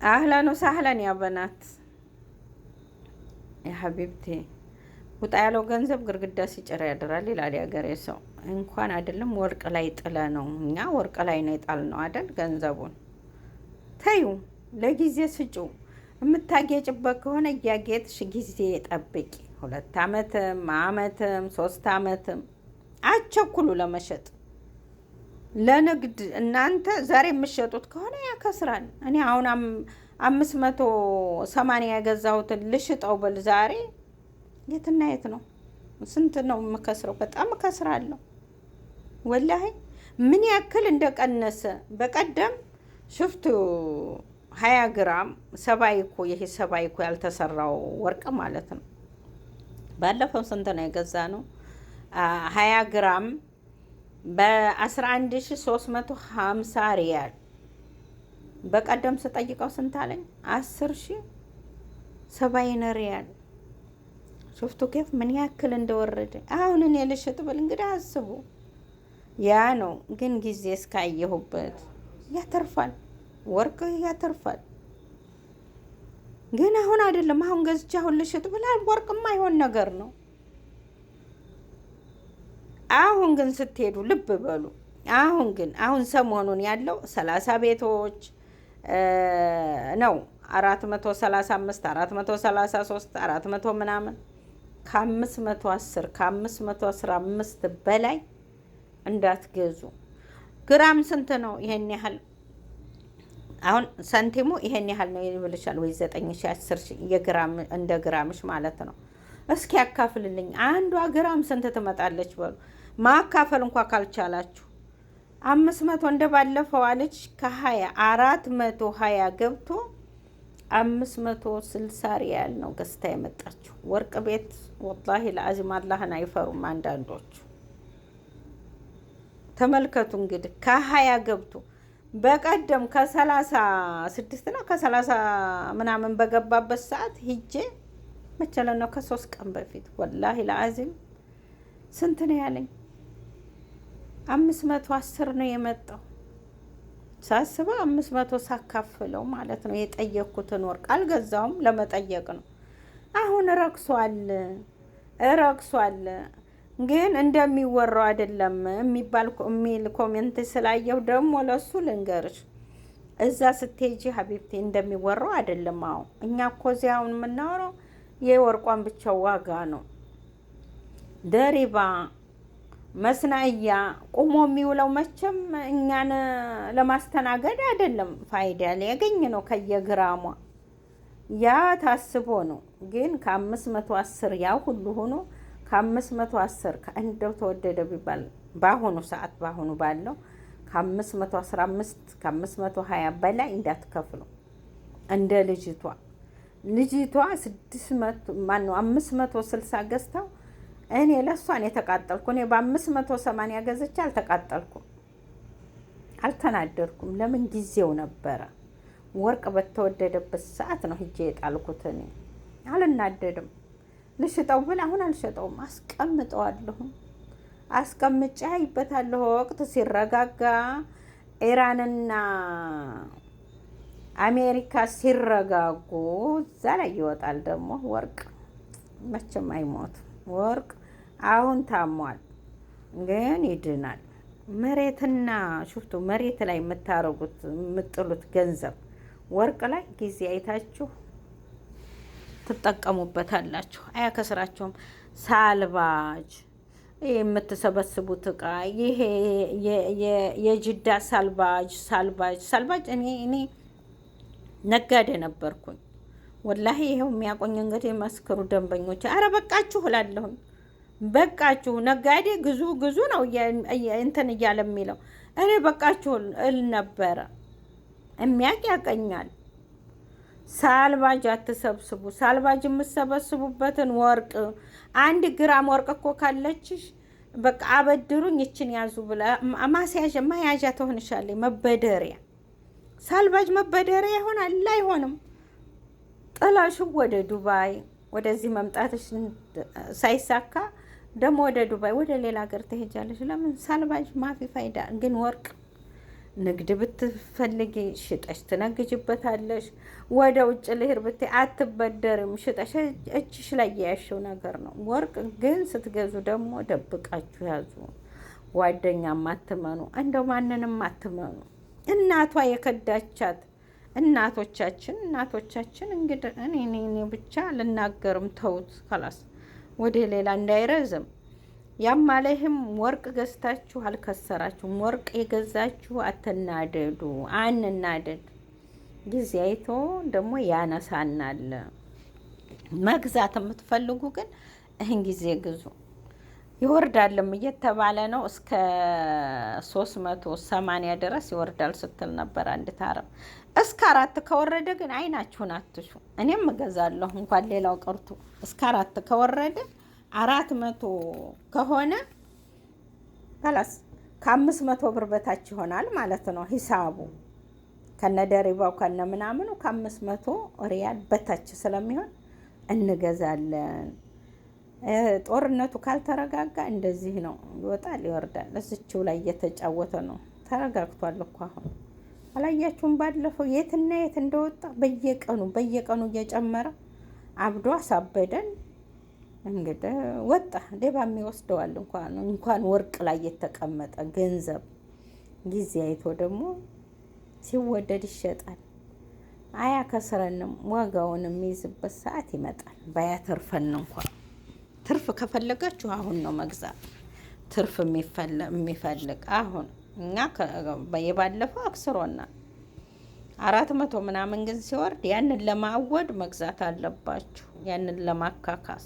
አህለን ወሳህለን ያ በናት ያ ሀቢብቴ ውጣ ያለው ገንዘብ ግርግዳ ሲጭር ያድራል ይላል ያገሬ ሰው። እንኳን አይደለም ወርቅ ላይ ጥለ ነው እኛ ወርቅ ላይ ነው የጣልነው አይደል? ገንዘቡን ተዩ፣ ለጊዜ ስጩ። የምታጌጭበት ከሆነ እያጌጥሽ ጊዜ ጠብቂ። 2 ዓመትም ዓመትም 3 ዓመትም አቸኩሉ ለመሸጥ ለንግድ። እናንተ ዛሬ የምትሸጡት ከሆነ ያከስራል። እኔ አሁን 580 የገዛሁትን ልሽጠው ብል ዛሬ የትና የት ነው? ስንት ነው የምከስረው? በጣም እከስራለሁ ወላሂ። ምን ያክል እንደቀነሰ በቀደም ሽፍቱ 20 ግራም ሰባይኮ፣ ይሄ ሰባይኮ ያልተሰራው ወርቅ ማለት ነው። ባለፈው ስንት ነው የገዛ ነው? 20 ግራም በ11350 ሪያል። በቀደም ስጠይቀው ስንት አለኝ? 10,000 70 ሪያል። ሽፍቱ ኬፍ ምን ያክል እንደወረደ። አሁን እኔ ልሽጥ ብል እንግዲህ አስቡ። ያ ነው ግን ጊዜ እስካየሁበት ያተርፋል፣ ወርቅ ያተርፋል። ግን አሁን አይደለም። አሁን ገዝቼ አሁን ልሽጥ ብል ወርቅ የማይሆን ነገር ነው። አሁን ግን ስትሄዱ ልብ በሉ። አሁን ሰሞኑን ያለው 30 ቤቶች ነው 435 433 400 ምናምን ከ510 ከ515 በላይ እንዳትገዙ። ግራም ስንት ነው? ይሄን ያህል አሁን ሳንቲሙ ይሄን ያህል ነው ይብልሻል ወይ 9,000 10,000 የግራም እንደ ግራምሽ ማለት ነው። እስኪ ያካፍልልኝ አንዷ ግራም ስንት ትመጣለች በሉ። ማካፈል እንኳን ካልቻላችሁ 500 እንደ ባለፈው አለች ከ20 420 ገብቶ 560 ሪያል ነው ገዝታ የመጣችው ወርቅ ቤት። ወላሂ ለአዚም አላህን አይፈሩም አንዳንዶቹ። ተመልከቱ እንግዲህ ከ20 ገብቶ በቀደም ከ36 ነው ከ30 ምናምን በገባበት ሰዓት ሂጄ መቸለ ነው ከ3 ቀን በፊት ወላሂ ለአዚም ስንት ነው ያለኝ? 510 ነው የመጣው። ሳስበው 500 ሳካፍለው ማለት ነው የጠየቅኩትን ወርቅ አልገዛውም፣ ለመጠየቅ ነው። አሁን ረክሷል ግን እንደሚወራው አይደለም የሚል ኮሜንት ስላየው ደግሞ ለሱ ልንገርሽ፣ እዛ ስትሄጂ ሀቢብቴ እንደሚወራው አይደለም። አሁን እኛ እኮ እዚያውን የምናወራው የወርቋን ብቻ ዋጋ ነው። ደሪባ መስናያ ቁሞ የሚውለው መቼም እኛን ለማስተናገድ አይደለም፣ ፋይዳ ሊያገኝ ነው ከየግራሟ። ያ ታስቦ ነው። ግን ከ510 ያ ሁሉ ሆኖ ከ510 እንደው ተወደደ ቢባል በአሁኑ ሰዓት በአሁኑ ባለው ከ515 ከ520 በላይ እንዳትከፍሉ። እንደ ልጅቷ 560 ገዝተው እኔ ለሷን የተቃጠልኩ። እኔ በ580 ገዝቼ አልተቃጠልኩም፣ አልተናደድኩም። ለምን? ጊዜው ነበረ። ወርቅ በተወደደበት ሰዓት ነው ሂጄ የጣልኩት። እኔ አልናደድም። ልሽጠው ብል አሁን አልሸጠውም፣ አስቀምጠዋለሁ። አስቀምጬ አይበታለሁ። ወቅት ሲረጋጋ ኢራንና አሜሪካ ሲረጋጉ እዛ ላይ ይወጣል ደግሞ ወርቅ። መቼም አይሞትም ወርቅ። አሁን ታሟል ግን ይድናል። መሬትና ሽፍቱ መሬት ላይ የምታረጉት የምጥሉት ገንዘብ ወርቅ ላይ ጊዜ አይታችሁ ትጠቀሙበታላችሁ። አያከስራችሁም። ሳልባጅ የምትሰበስቡት እቃ ይሄ የጅዳ ሳልባጅ እኔ ነጋዴ ነበርኩኝ ወላሂ። ይሄው የሚያቆኝ እንግዲህ መስክሩ ደንበኞች። አረ በቃችሁ እላለሁኝ። በቃችሁ ነጋዴ ግዙ ነው እንትን እያለ የሚለው። እኔ በቃችሁ እል ነበረ። የሚያቅ ያቀኛል። ሳልባጅ አትሰብስቡ። ሳልባጅ የምትሰበስቡበትን ወርቅ 1 ግራም ወርቅ እኮ ካለችሽ በቃ አበድሩኝ ይችን ያዙ ብላ መያዣ ትሆንሻለች። መበደሪያ ሳልባጅ መበደሪያ ይሆናል አይሆንም? ጥላሽ ወደ ዱባይ ወደዚህ መምጣትሽ ሳይሳካ ደግሞ ወደ ዱባይ ወደ ሌላ ሀገር ትሄጃለሽ። ለምን? ሳልባጅ ማፊ ፋይዳ። ግን ወርቅ ንግድ ብትፈልጊ ሽጠሽ ትነግጅበታለሽ። ወደ ውጭ ልሄድ ብትይ አትበደርም፣ ሽጠሽ እጅሽ ላይ የያሽው ነገር ነው። ወርቅ ግን ስትገዙ ደግሞ ደብቃችሁ ያዙ። ጓደኛም አትመኑ፣ እንደው ማንንም አትመኑ። እናቷ የከዳቻት እናቶቻችን እንግዲህ እኔ ብቻ ልናገርም ተውት፣ ከላስ ወደ ሌላ እንዳይረዝም። ያም አለህም ወርቅ ገዝታችሁ አልከሰራችሁም። ወርቅ የገዛችሁ አትናደዱ፣ አንናደድ። ጊዜ አይቶ ደግሞ ያነሳናል። መግዛት የምትፈልጉ ግን ይህን ጊዜ ግዙ። ይወርዳልም እየተባለ ነው። እስከ 380 ድረስ ይወርዳል ስትል ነበር አንድ ታረም። እስከ 4 ከወረደ ግን አይናችሁን አትሹ። እኔም እገዛለሁ እንኳን ሌላው ቀርቶ እስከ 4 ከወረደ 400 ከሆነ ላስ ከ500 ብር በታች ይሆናል ማለት ነው ሂሳቡ። ከነደሪባው ከነ ምናምኑ ከ500 ሪያል በታች ስለሚሆን እንገዛለን። ጦርነቱ ካልተረጋጋ እንደዚህ ነው፣ ይወጣል ይወርዳል። እዚችው ላይ እየተጫወተ ነው። ተረጋግቷል እኮ አሁን አላያችሁም? ባለፈው የትና የት እንደወጣ በየቀኑ እየጨመረ አብዶ አሳበደን። እንግዲህ ወጣ ሌባም ይወስደዋል። እንኳን ወርቅ ላይ የተቀመጠ ገንዘብ ጊዜ አይቶ ደግሞ ሲወደድ ይሸጣል። አያከስረንም። ዋጋውን የሚይዝበት ሰዓት ይመጣል። ባያተርፈን እንኳን ትርፍ ከፈለጋችሁ አሁን ነው መግዛት። ትርፍ የሚፈልግ አሁን እኛ የባለፈው አክስሮናል 400 ምናምን ግን ሲወርድ ያንን ለማወድ መግዛት አለባችሁ፣ ያንን ለማካካስ